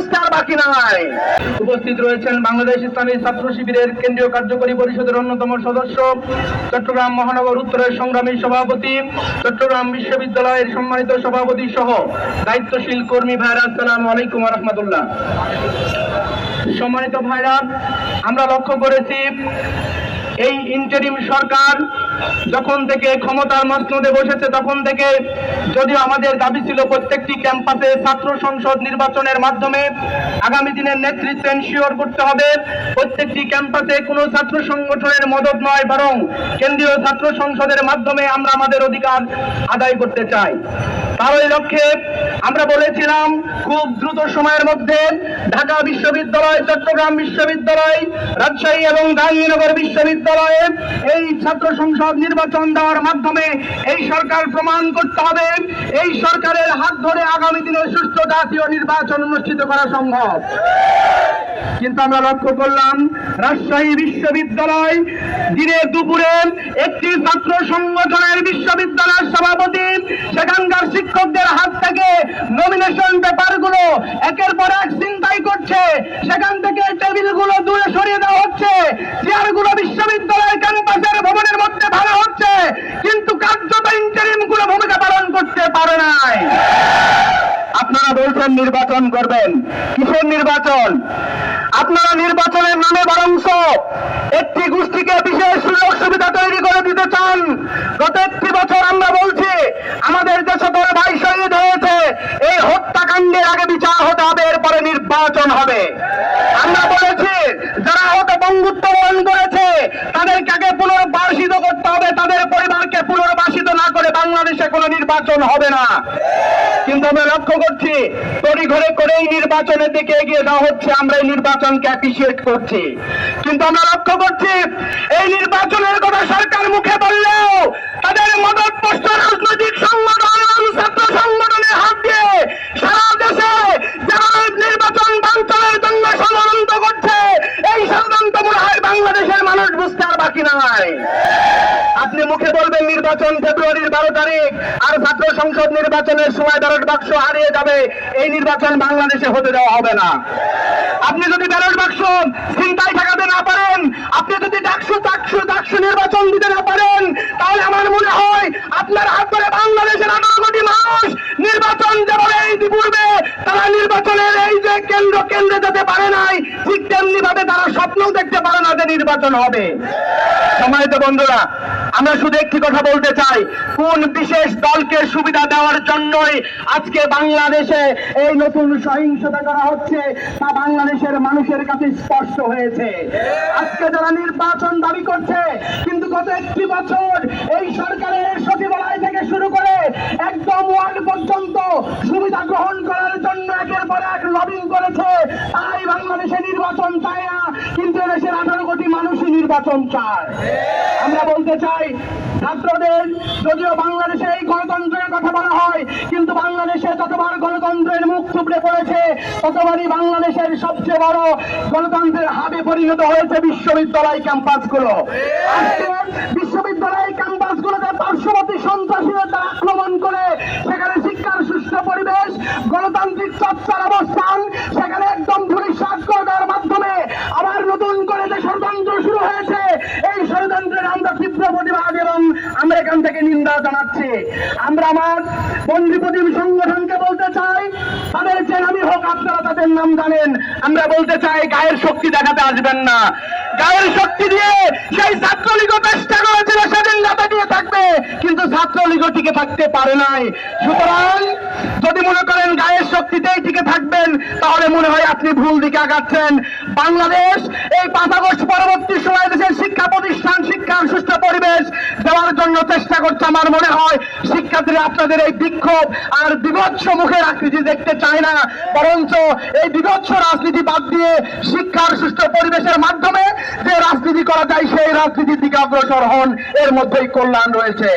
বুঝতে আর বাকি নাই। উপস্থিত রয়েছেন বাংলাদেশ ইসলামী ছাত্র শিবিরের কেন্দ্রীয় কার্যকরী পরিষদের অন্যতম সদস্য, চট্টগ্রাম মহানগর উত্তরের সংগ্রামী সভাপতি, চট্টগ্রাম বিশ্ববিদ্যালয়ের সম্মানিত সভাপতি সহ দায়িত্বশীল কর্মী ভাইরা। আসসালামু আলাইকুম ওয়া রাহমাতুল্লাহ। সম্মানিত ভাইরা, আমরা লক্ষ্য করেছি এই ইন্টারিম সরকার যখন থেকে ক্ষমতার মসনদে বসেছে তখন থেকে যদিও আমাদের দাবি ছিল প্রত্যেকটি ক্যাম্পাসে ছাত্র সংসদ নির্বাচনের মাধ্যমে আগামী দিনের নেতৃত্ব এনশিওর করতে হবে, প্রত্যেকটি ক্যাম্পাসে কোনো ছাত্র সংগঠনের মদত নয় বরং কেন্দ্রীয় ছাত্র সংসদের মাধ্যমে আমরা আমাদের অধিকার আদায় করতে চাই। তার ওই লক্ষ্যে আমরা বলেছিলাম খুব দ্রুত সময়ের মধ্যে ঢাকা বিশ্ববিদ্যালয়, চট্টগ্রাম বিশ্ববিদ্যালয়, রাজশাহী এবং জাহাঙ্গীরনগর বিশ্ববিদ্যালয়ে এই ছাত্র সংসদ নির্বাচন দেওয়ার মাধ্যমে এই সরকার প্রমাণ করতে হবে এই সরকারের হাত ধরে আগামী দিনে সুষ্ঠু জাতীয় নির্বাচন অনুষ্ঠিত করা সম্ভব। কিন্তু আমরা লক্ষ্য করলাম রাজশাহী বিশ্ববিদ্যালয় দিনে দুপুরে একটি ছাত্র সংগঠনের বিশ্ববিদ্যালয়ের সভাপতি সেখানকার শিক্ষকদের হাত থেকে নমিনেশন পেপারগুলো একের পর এক ছিনতাই করছে, সেখান থেকে টেবিলগুলো দূরে সরিয়ে দেওয়া হচ্ছে, চেয়ারগুলো বিশ্ববিদ্যালয়ের ক্যাম্পাসের ভবনের মধ্যে ভাড়া হচ্ছে, কিন্তু কার্যত ইন্টারিম গুলো ভূমিকা পালন করতে পারে নাই। আপনারা বলছেন নির্বাচন করবেন, কিসের নির্বাচন? আপনারা নির্বাচনের নামে বরংশ একটি গোষ্ঠীকে বিশেষ সুযোগ সুবিধা তৈরি করে দিতে চান। গত একটি বছর আমরা বলছি আমাদের দেশে বড় ভাই শহীদ হয়েছে, এই হত্যাকাণ্ডের আগে বিচার হতে হবে, এরপরে নির্বাচন হবে। আমরা বলেছি যারা হতে বন্ধুত্ব বরণ করেছে তাদেরকে আগে পুনর্বাসিত করতে হবে, তাদের পরিবারকে পুনর্বাসিত না করে বাংলাদেশে কোনো নির্বাচন হবে না। কিন্তু আমরা লক্ষ্য করছি তড়িঘড়ি করেই নির্বাচনের দিকে এগিয়ে যাওয়া হচ্ছে, আমরা এই নির্বাচনকে অ্যাপ্রিশিয়েট করছি। কিন্তু আমরা লক্ষ্য করছি এই নির্বাচনের কথা সরকার মুখে বললেও তাদের মদতপুষ্ট রাজনৈতিক সংগঠন এবং ছাত্র সংগঠনের হাত দিয়ে সারা দেশে যারা নির্বাচন বাঞ্ছনের জন্য ষড়যন্ত্র করছে, এই ষড়যন্ত্র মনে হয় বাংলাদেশের মানুষ বুঝতে আর বাকি নাই। আপনি মুখে বলবেন নির্বাচন ফেব্রুয়ারির 12 তারিখ, আর ছাত্র সংসদ নির্বাচনের সময় ব্যালট বাক্স হারিয়ে যাবে, এই নির্বাচন বাংলাদেশে হতে দেওয়া হবে না। আপনি যদি ব্যালট বাক্স চিন্তায় ঠেকাতে না পারেন, আপনি যদি ডাকসু নির্বাচন দিতে না পারেন, তাহলে আমার মনে হয় আপনার হাত ধরে বাংলাদেশের 18 কোটি মানুষ নির্বাচন যেভাবে ইতিপূর্বে তারা নির্বাচনের এই যে কেন্দ্রে যেতে পারে নাই, ঠিক তেমনি ভাবে তারা স্বপ্নও দেখতে পারে না যে নির্বাচন হবে। সম্মানিত বন্ধুরা, আমরা শুধু একটি কথা বলতে চাই, কোন বিশেষ দলকে সুবিধা দেওয়ার জন্যই আজকে বাংলাদেশে এই নতুন সহিংসতা করা হচ্ছে তা বাংলাদেশের মানুষের কাছে স্পষ্ট হয়েছে। আজকে যারা নির্বাচন দাবি করছে কিন্তু গত একটি বছর এই সরকারের সচিবালয় থেকে শুরু করে একদম ওয়ার্ড পর্যন্ত সুবিধা গ্রহণ করার জন্য একের পর এক লবিং করেছে, তাই বাংলাদেশে নির্বাচন চায় না, কিন্তু দেশের 18 কোটি মানুষই নির্বাচন চায়। আমরা বলতে চাই ছাত্রদের যদিও বাংলাদেশে এই গণতন্ত্রের কথা বলা হয়, কিন্তু বাংলাদেশে যতবার গণতন্ত্রের মুখ থুবড়ে পড়েছে ততবারই বাংলাদেশের সবচেয়ে বড় গণতন্ত্রের হাবে পরিণত হয়েছে বিশ্ববিদ্যালয় ক্যাম্পাসগুলো। আজকে বিশ্ববিদ্যালয় ক্যাম্পাসগুলোতে পার্শ্ববর্তী সন্ত্রাসীদের দ্বারা আক্রমণ করে সেখানে শিক্ষার সুষ্ঠু পরিবেশ, গণতান্ত্রিক চর্চার অবস্থান সেখানে একদম ধূলিসাৎ করে দেওয়ার মাধ্যমে আবার নতুন করে যে ষড়যন্ত্র শুরু হয়েছে, এই ষড়যন্ত্রের আমরা তীব্র প্রতিবাদ এবং আমরা এখান থেকে নিন্দা জানাচ্ছি। আমরা আমার বন্ধু প্রতিম সংগঠনকে বলতে চাই, তাদের যে নামই হোক আপনারা তাদের নাম জানেন, আমরা বলতে চাই গায়ের শক্তি দেখাতে আসবেন না। গায়ের শক্তি দিয়ে সেই ছাত্রলীগও চেষ্টা করেছিল সেদিন যাতে দিয়ে থাকবে, কিন্তু ছাত্রলীগও টিকে থাকতে পারে নাই। সুতরাং যদি মনে করেন গায়ের শক্তিতেই টিকে থাকবেন তাহলে মনে হয় আপনি ভুল দিকে আগাচ্ছেন। বাংলাদেশ এই 5 আগস্ট পরবর্তী সময় দেশের শিক্ষা প্রতিষ্ঠান শিক্ষার সুষ্ঠু পরিবেশ দেওয়ার জন্য চেষ্টা করছে। আমার মনে হয় শিক্ষার্থীরা আপনাদের এই বিক্ষোভ আর বিভৎস মুখের আকৃতি দেখতে চায় না, বরঞ্চ এই বিভৎস রাজনীতি বাদ দিয়ে শিক্ষার সুষ্ঠু পরিবেশের মাধ্যমে যে রাজনীতি করা যায় সেই রাজনীতির দিকে অগ্রসর হন, এর মধ্যেই কল্যাণ রয়েছে।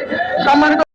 সম্মানিত